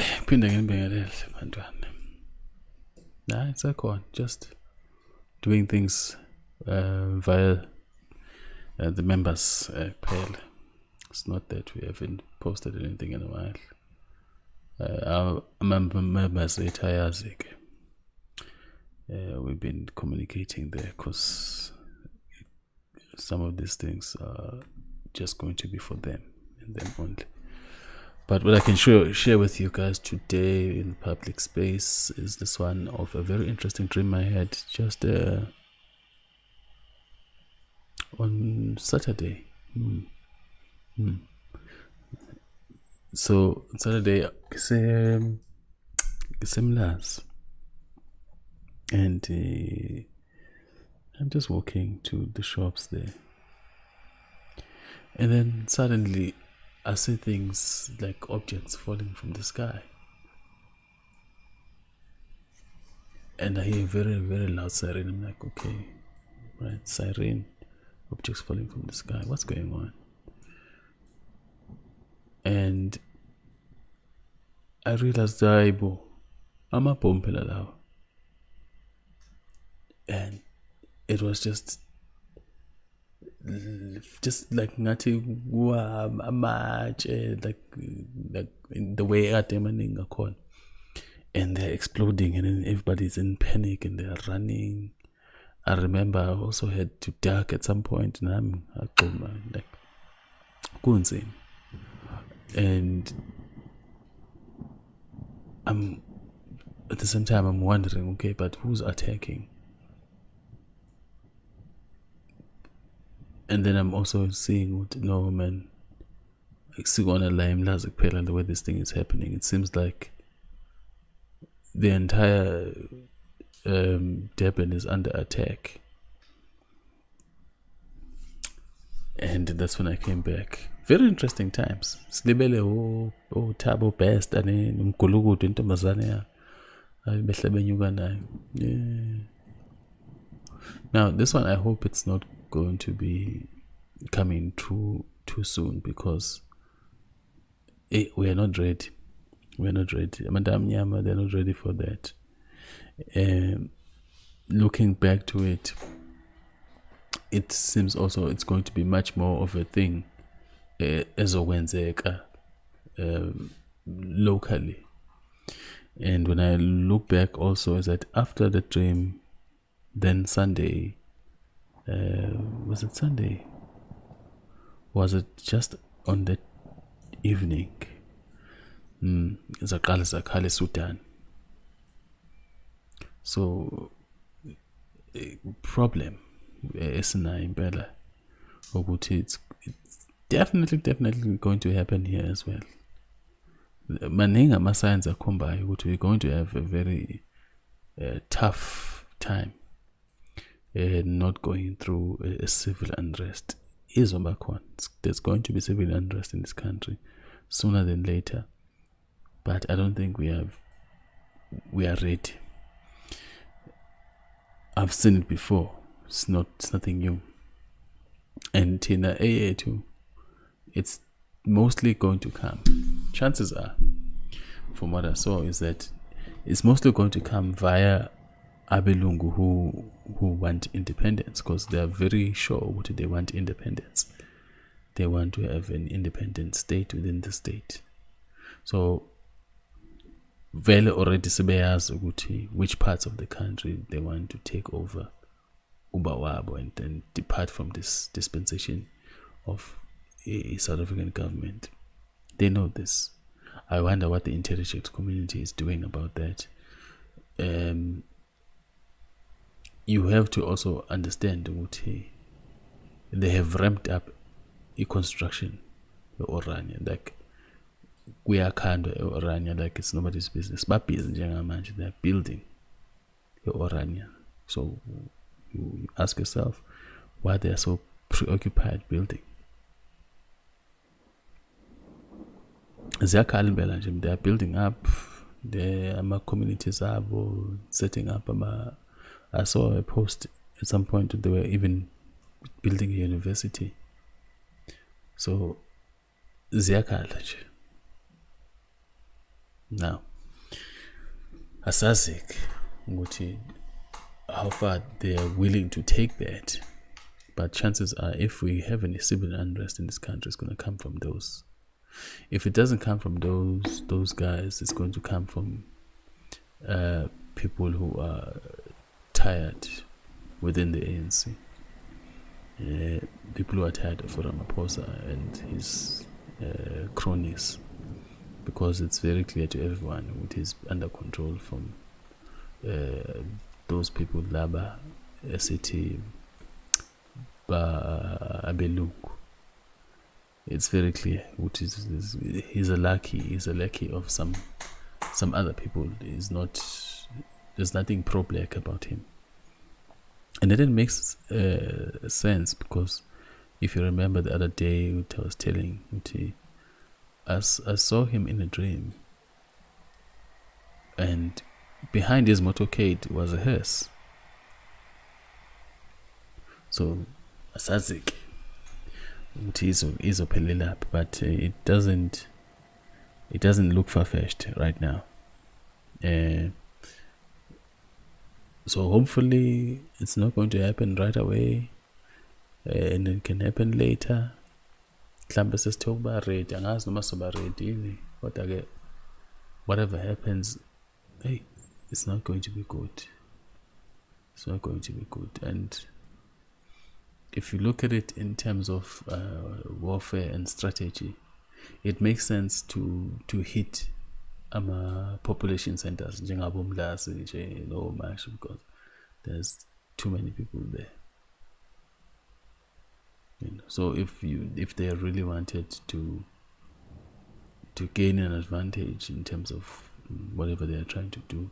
Phinde nginibingelele bantwana. Nah, it's on. Just doing things via the members page. It's not that we haven't posted anything in a while. Our members ayazi-ke. We've been communicating there because some of these things are just going to be for them and them only. But what I can share with you guys today in public space is this one of a very interesting dream I had just on Saturday. So on Saturday, it's Umlazi, and I'm just walking to the shops there, and then suddenly I see things like objects falling from the sky. And I hear a very, very loud siren. I'm like, okay, right, siren, objects falling from the sky. What's going on? And I realized, I'm a bomb. And it was just like ngathi amatshe, like in the way emaning akhona, and they're exploding, and then everybody's in panic and they're running. I remember I also had to duck at some point, and I'm like kunzima, and I'm at the same time I'm wondering, okay, but who's attacking? And then I'm also seeing, no man, the way this thing is happening. It seems like the entire Durban is under attack. And that's when I came back. Very interesting times. Slibele Tabo best and Mkulugu into Mazania. Now this one, I hope it's not going to be coming too soon, because we are not ready. We're not ready. Madam Nyama, they're not ready for that. Looking back to it, it seems also it's going to be much more of a thing ezokwenzeka locally. And when I look back also, is that after the dream, then Sunday, was it Sunday? Was it just on that evening? Zakale Sudan. So problem esinayo impela ukuthi it's definitely going to happen here as well. Maningi ama-signs akhombayo ukuthi we're going to have a very tough time not going through a civil unrest. There's going to be civil unrest in this country sooner than later, but I don't think we are ready. I've seen it before. It's nothing new. And Tina AA too, it's mostly going to come. Chances are, from what I saw, is that it's mostly going to come via Abelungu who want independence, because they are very sure what they want independence. They want to have an independent state within the state. So vele already sebeyazi ukuthi which parts of the country they want to take over ubawabo and then depart from this dispensation of a South African government. They know this. I wonder what the intelligence community is doing about that. You have to also understand ukuthi they have ramped up a construction Orania, like we are kind of Orania, like it's nobody's business. But they're building Orania. So you ask yourself why they are so preoccupied building. They are building up. The communities are setting up. I saw a post at some point they were even building a university. So ziyakhala nje. Now, asazik ukuthi how far they are willing to take that. But chances are, if we have any civil unrest in this country, it's going to come from those. If it doesn't come from those guys, it's going to come from people who are tired within the ANC. People who are tired of Ramaphosa and his cronies, because it's very clear to everyone it is under control from those people, Laba, SCT, Abelungu. It's very clear which is he's a lackey of some other people. There's nothing pro-black about him. And then it makes sense, because if you remember the other day, I was telling I saw him in a dream, and behind his motorcade was a hearse. So asazik izophelela up, but it doesn't look far-fetched right now. So hopefully it's not going to happen right away, and it can happen later. Mhlambe sesithe ukuba ready, angazi noma soba ready, kodwa ke whatever happens, hey, it's not going to be good. It's not going to be good. And if you look at it in terms of warfare and strategy, it makes sense to hit population centers njengabo Umlazi nje no Mash, because there's too many people there. So if they really wanted to gain an advantage in terms of whatever they are trying to do,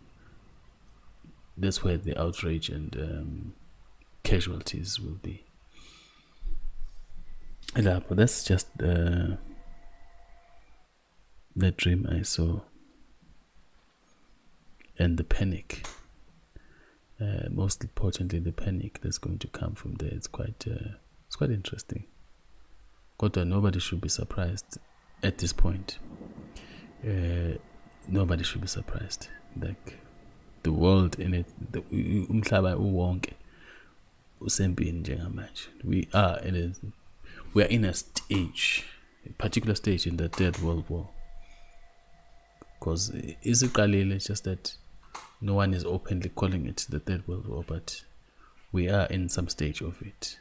that's where the outrage and casualties will be. But that's just the dream I saw, and the panic. Most importantly, the panic that's going to come from there. It's quite interesting. Kota, nobody should be surprised at this point. Nobody should be surprised. Like the world in it, umhlaba uwonke usempini njengamanje. We are in a particular stage in the Third World War. Because it's just that no one is openly calling it the Third World War, but we are in some stage of it.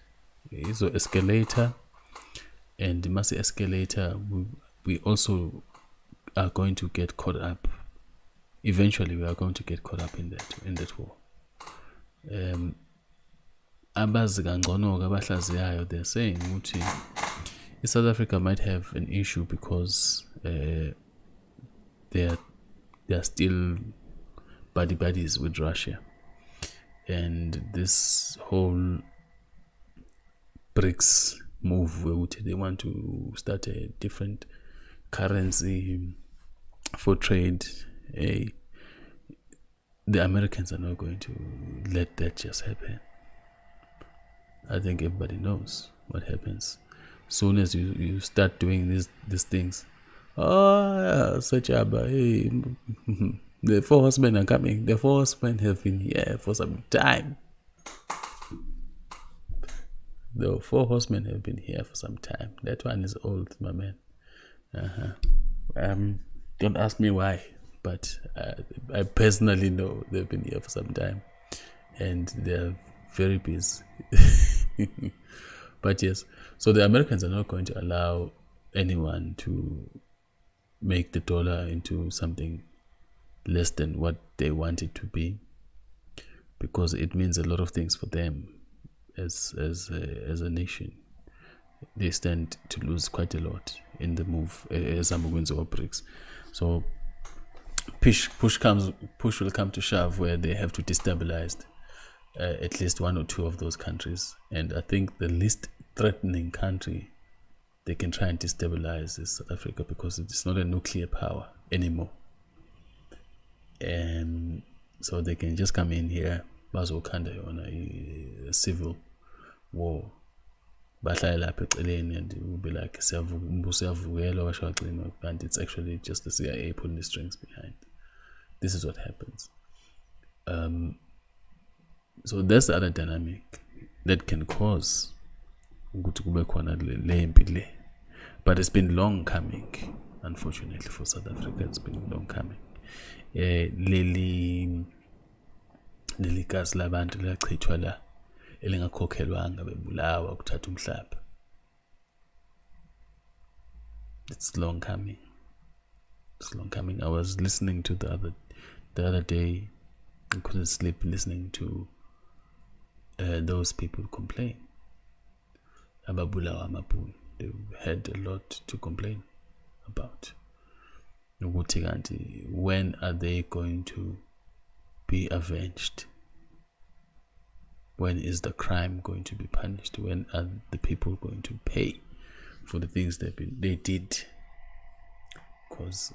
It's an escalator, and the massive escalator, we also are going to get caught up. Eventually, we are going to get caught up in that war. They're saying South Africa might have an issue because they are still buddies with Russia, and this whole BRICS move where they want to start a different currency for trade. The Americans are not going to let that just happen. I think everybody knows what happens. Soon as you start doing these things, such a hey, the 4 horsemen are coming. The 4 horsemen have been here for some time. The 4 horsemen have been here for some time. That one is old, my man. Don't ask me why, but I personally know they've been here for some time, and they're very busy. But yes, so the Americans are not going to allow anyone to make the dollar into something less than what they want it to be, because it means a lot of things for them as a nation. They stand to lose quite a lot in the move as Amugwinzo or BRICS. So push will come to shove where they have to destabilize at least one or two of those countries. And I think the least threatening country they can try and destabilize is South Africa, because it's not a nuclear power anymore. And so they can just come in here, bazokanda on a civil war, bahlale lapha eceleni and it will be like and it's actually just the CIA pulling the strings behind. This is what happens. So there's the other dynamic that can cause ukuthi kube khona le mpi le. But it's been long coming, unfortunately for South Africa. It's been long coming. Leli gazi labantu liyachithwa la elingakhokhelwanga bebulawa kuthatha umhlaba. It's long coming. It's long coming. I was listening to the other day. I couldn't sleep listening to those people complain about Bulawa Mapun. They had a lot to complain about. When are they going to be avenged? When is the crime going to be punished? When are the people going to pay for the things they did? Because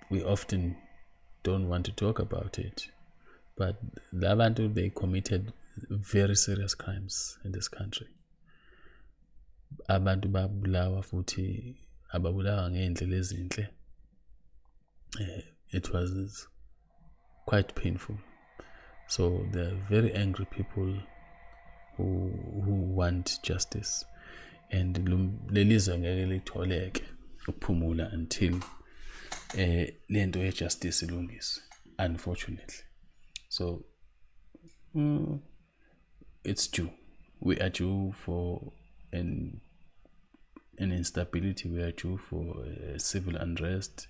we often don't want to talk about it, but Labantu, they committed very serious crimes in this country. Abantu babulawa futhi ababulawa ngendlela ezinhle. It was quite painful. So there are very angry people who want justice, and lelizwe ngeke litholeke ukuphumula until lento ye justice ilungiswe, unfortunately. So it's due. We are due for an instability. We are due for civil unrest.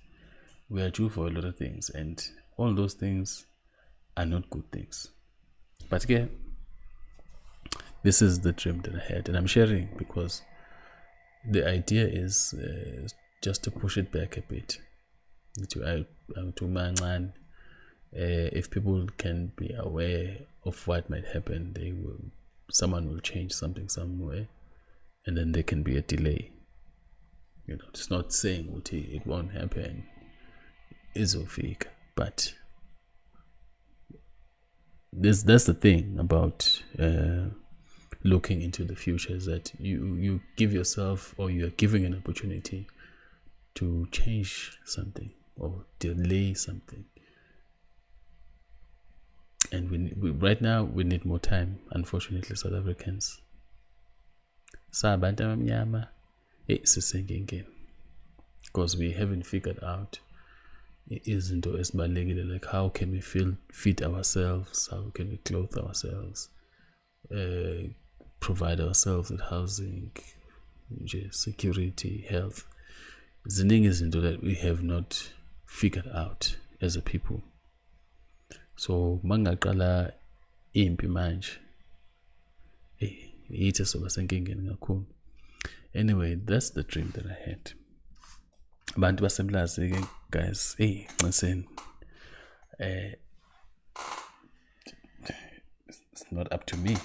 We are due for a lot of things, and all those things are not good things. But again, this is the dream that I had, and I'm sharing because the idea is just to push it back a bit. If people can be aware of what might happen, someone will change something somewhere, and then there can be a delay. It's not saying it won't happen. It's fake, but that's the thing about looking into the future, is that you give yourself, or you are giving an opportunity to change something or delay something. And we right now we need more time, unfortunately, South Africans. Because we haven't figured out like how can we feed ourselves, how can we clothe ourselves, provide ourselves with housing, security, health. Ziningi izinto that we have not figured out as a people. So mangaqala impi manje yithi soba senkingeni kakhulu. Anyway, that's the dream that I had. Abantu basemlazi ke guys, nciseni, it's not up to me.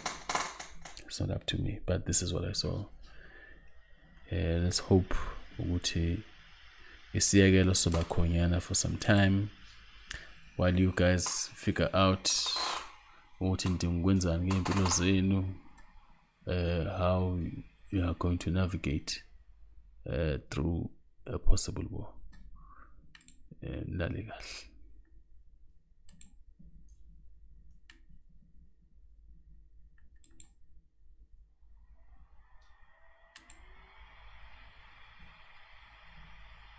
It's not up to me, but this is what I saw. Let's hope ukuthi isiyekelo soba khonyana for some time while you guys figure out ukuthi ndingikwenzani ngempilo zenu, how you are going to navigate through a possible war. Lale kahle.